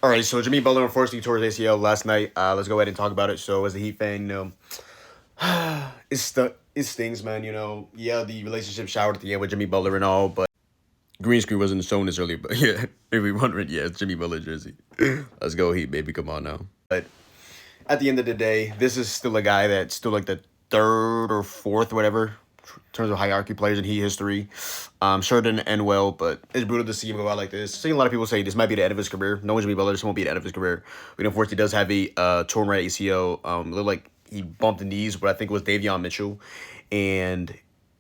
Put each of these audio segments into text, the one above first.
All right, so Jimmy Butler unfortunately tore his ACL last night. Let's go ahead and talk about it. So, as a Heat fan, it stings, man. Yeah, the relationship showered at the end with Jimmy Butler and all, but green screen wasn't shown this earlier. But yeah, if we wondering, yeah, it's Jimmy Butler jersey. Let's go Heat, baby. Come on now. But at the end of the day, this is still a guy that's still like the third or fourth, whatever, in terms of hierarchy players in Heat history. Sure didn't end well, but it's brutal to see him go out like this. Seeing a lot of people say this might be the end of his career. No one's Jimmy Butler. This won't be the end of his career. But unfortunately, he does have a torn right ACL. Looked like he bumped the knees, but I think it was Davion Mitchell, and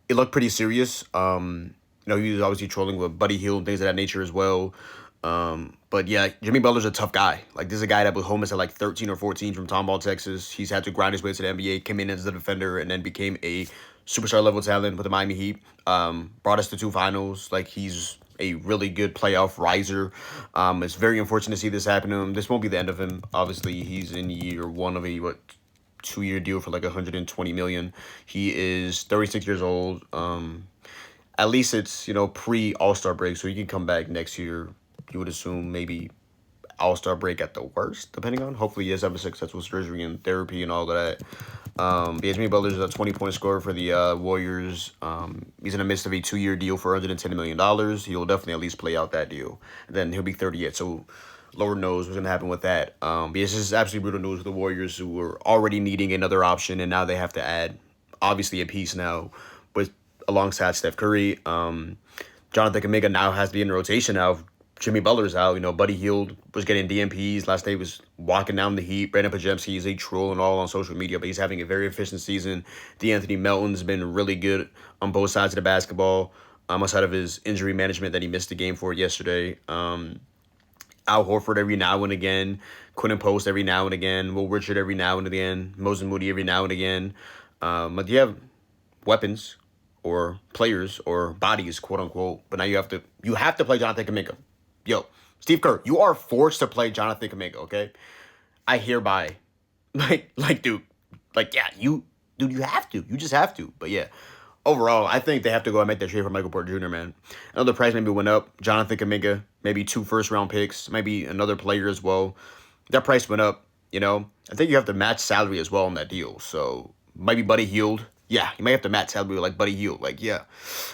it looked pretty serious. He was obviously trolling with Buddy Hield and things of that nature as well. But yeah, Jimmy Butler's a tough guy. Like, this is a guy that was homeless at like 13 or 14 from Tomball, Texas. He's had to grind his way to the NBA, came in as a defender, and then became a superstar level talent with the Miami Heat. Brought us to two finals. Like, he's a really good playoff riser. It's very unfortunate to see this happen to him. This won't be the end of him. Obviously, he's in year one of a 2-year deal for like 120 million. He is 36 years old. At least it's pre All-Star break, so he can come back next year. You would assume maybe All-Star break at the worst, depending on. Hopefully, he has have a successful surgery and therapy and all of that. Jimmy Butler's a 20-point scorer for the Warriors. He's in the midst of a 2-year deal for $110 million. He'll definitely at least play out that deal. And then he'll be 38, so Lord knows what's going to happen with that. This is absolutely brutal news for the Warriors, who were already needing another option, and now they have to add, obviously, a piece now with alongside Steph Curry. Jonathan Kuminga now has to be in the rotation now. Jimmy Butler's out. Buddy Hield was getting DMPs. Last day was walking down the Heat. Brandon Pajemski is a troll and all on social media, but he's having a very efficient season. D'Anthony Melton's been really good on both sides of the basketball, outside of his injury management that he missed the game for yesterday. Al Horford every now and again. Quinton Post every now and again. Will Richard every now and again. Moses Moody every now and again. But you have weapons or players or bodies, quote unquote. But now you have to play Jonathan Kuminga. Yo, Steve Kerr, you are forced to play Jonathan Kuminga, okay? I hereby, dude, yeah, you have to. You just have to. But yeah, overall, I think they have to go and make that trade for Michael Porter Jr., man. I know the price maybe went up. Jonathan Kuminga, maybe 2 first-round picks, maybe another player as well. That price went up, I think you have to match salary as well on that deal. So, maybe Buddy Hield. Yeah, you might have to match salary like Buddy Hield. Like, yeah.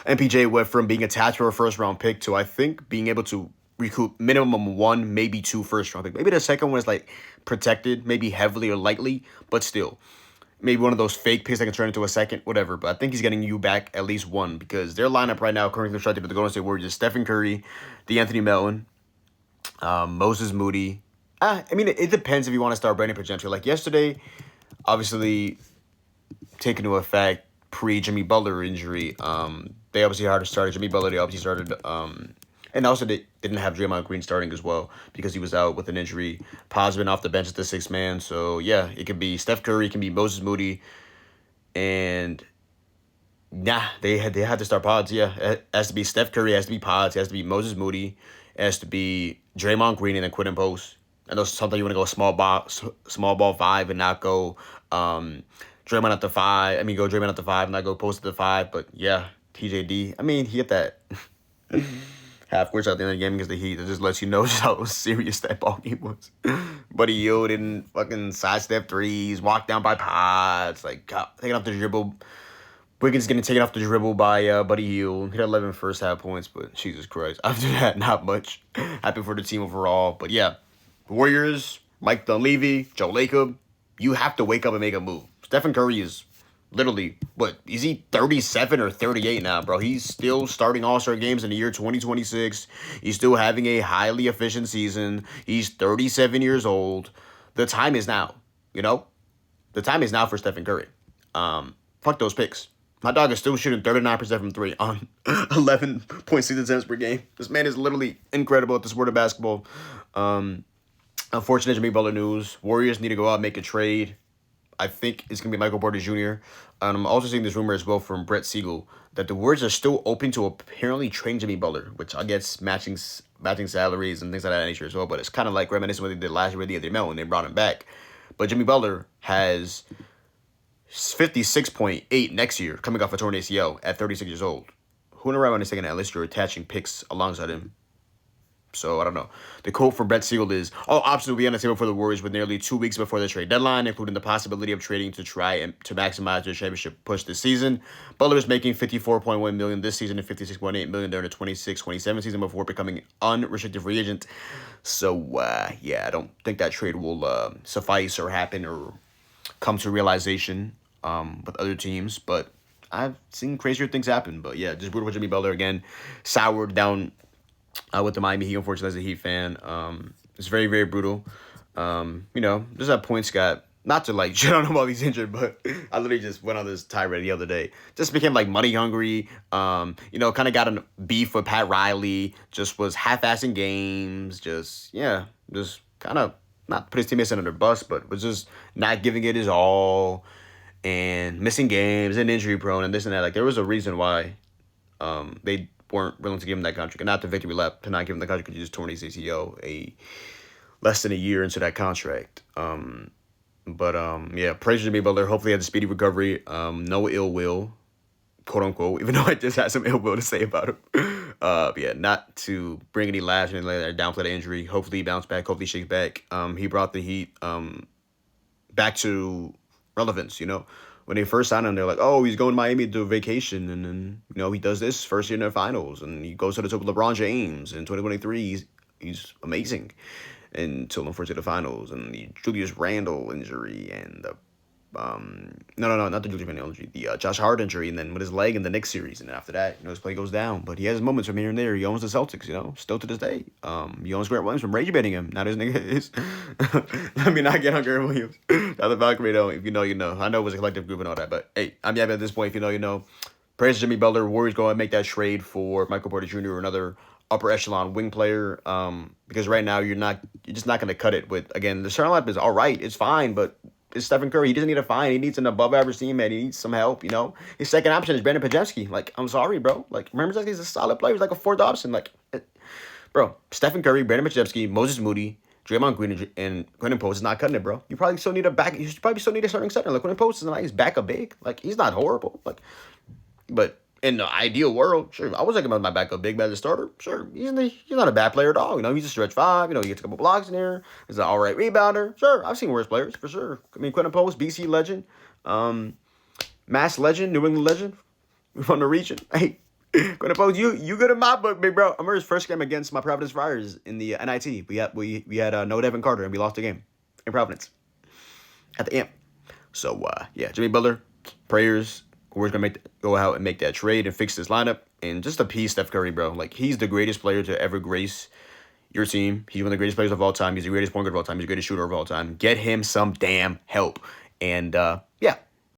MPJ went from being attached to a first-round pick to, I think, being able to recoup minimum 1, maybe 2 first-round picks. Maybe the second one is, protected, maybe heavily or lightly, but still. Maybe one of those fake picks that can turn into a second, whatever. But I think he's getting you back at least 1 because their lineup right now, currently constructed with the Golden State Warriors, is Stephen Curry, D'Anthony Melton, Moses Moody. It depends if you want to start Brandon Pajemski. Like yesterday, obviously, taken into effect pre-Jimmy Butler injury, they obviously had to start Jimmy Butler. They obviously started, and also they didn't have Draymond Green starting as well because he was out with an injury. Pod's been off the bench as the 6th man. So, yeah, it could be Steph Curry, it can be Moses Moody. And, they had to start Pods, yeah. It has to be Steph Curry, it has to be Pods, it has to be Moses Moody, it has to be Draymond Green and then Quinton Post. I know sometimes you want to go small ball 5 and not go Draymond at the 5. Go Draymond at the 5 and not go Post at the 5. But, yeah, TJD. He hit that half course at the end of the game against the Heat. It just lets you know just how serious that ball game was. Buddy Hield didn't fucking sidestep threes, walk down by Pods, taking off the dribble. Wiggins getting taken off the dribble by Buddy Hield. He had 11 first half points, but Jesus Christ. After that, not much. Happy for the team overall. But yeah, Warriors, Mike Dunleavy, Joe Lacob, you have to wake up and make a move. Stephen Curry is literally, is he 37 or 38 now, bro? He's still starting All-Star games in the year 2026. He's still having a highly efficient season. He's 37 years old. The time is now, The time is now for Stephen Curry. Fuck those picks. My dog is still shooting 39% from 3 on 11.6 attempts per game. This man is literally incredible at the sport of basketball. Unfortunate Jimmy Butler news. Warriors need to go out and make a trade. I think it's going to be Michael Porter Jr. And I'm also seeing this rumor as well from Brett Siegel that the Warriors are still open to apparently trading Jimmy Butler, which I guess matching salaries and things like that nature as well. But it's kind of like reminiscent of what they did last year with the other Mel when they brought him back. But Jimmy Butler has 56.8 next year coming off a torn ACL at 36 years old. Who in the right mind is taking that list? You're attaching picks alongside him? So I don't know. The quote from Brett Siegel is, "All options will be on the table for the Warriors with nearly 2 weeks before the trade deadline, including the possibility of trading to try and to maximize their championship push this season." Butler is making $54.1 million this season and $56.8 million during the 26-27 season before becoming unrestricted free agent. So yeah, I don't think that trade will suffice or happen or come to realization with other teams, but I've seen crazier things happen. But yeah, just brutal with Jimmy Butler again, soured down with the Miami Heat, unfortunately, as a Heat fan. It's very, very brutal. Just that points got, not to like shit on him while he's injured, but I literally just went on this tirade the other day. Just became like money hungry. Kind of got a beef with Pat Riley. Just was half-assing games. Just kind of not put his teammates under the bus, but was just not giving it his all and missing games and injury prone and this and that. Like there was a reason why they weren't willing to give him that contract, and not the victory lap to not give him the contract because he just torn his ACL less than a year into that contract. Praise Jimmy Butler. Hopefully, he has a speedy recovery. No ill will, quote unquote. Even though I just had some ill will to say about him. Not to bring any laughs or anything like that. Downplay the injury. Hopefully, he bounced back. Hopefully, he shakes back. He brought the Heat back to relevance. When they first signed him, they're like, "Oh, he's going to Miami to do a vacation," and then he does this first year in the finals, and he goes to the top with LeBron James in 2023. He's amazing until unfortunately the finals and the Julius Randle injury and the not the Julius Randle injury, the Josh Hart injury, and then with his leg in the Knicks series, and then after that, his play goes down. But he has moments from here and there. He owns the Celtics, still to this day. He owns Grant Williams from rage betting him. Now this nigga is. Let me not get on Grant Williams. Now the Valkyrie though, if you know, you know. I know it was a collective group and all that, but hey, I'm yapping at this point. If you know, you know. Praise Jimmy Butler. Warriors go and make that trade for Michael Porter Jr. or another upper echelon wing player. Because right now you're just not going to cut it with, again, the starting lineup is all right. It's fine, but it's Stephen Curry. He doesn't need a fine. He needs an above average teammate. He needs some help. His second option is Brandon Pajemski. Like, I'm sorry, bro. Like, remember Pajemski's a solid player. He's like a fourth option. Like, bro, Stephen Curry, Brandon Pajemski, Moses Moody, Draymond Green, and Quentin Post is not cutting it, bro. You probably still need a starting center. Like, Quentin Post is not. He's backup big. Like, he's not horrible. Like, but in the ideal world, sure, I was thinking about my backup big man as a starter. Sure, he's not a bad player at all. He's a stretch five. He gets a couple blocks in there. He's an all right rebounder. Sure, I've seen worse players for sure. I mean, Quentin Post, BC legend, Mass legend, New England legend from the region. Hey, Quentin Post, you good in my book, big bro. I remember his first game against my Providence Friars in the NIT. We had no Devin Carter and we lost the game in Providence at the AMP. So Jimmy Butler, prayers. We're going to go out and make that trade and fix this lineup. And just appease Steph Curry, bro. Like, he's the greatest player to ever grace your team. He's one of the greatest players of all time. He's the greatest point guard of all time. He's the greatest shooter of all time. Get him some damn help. And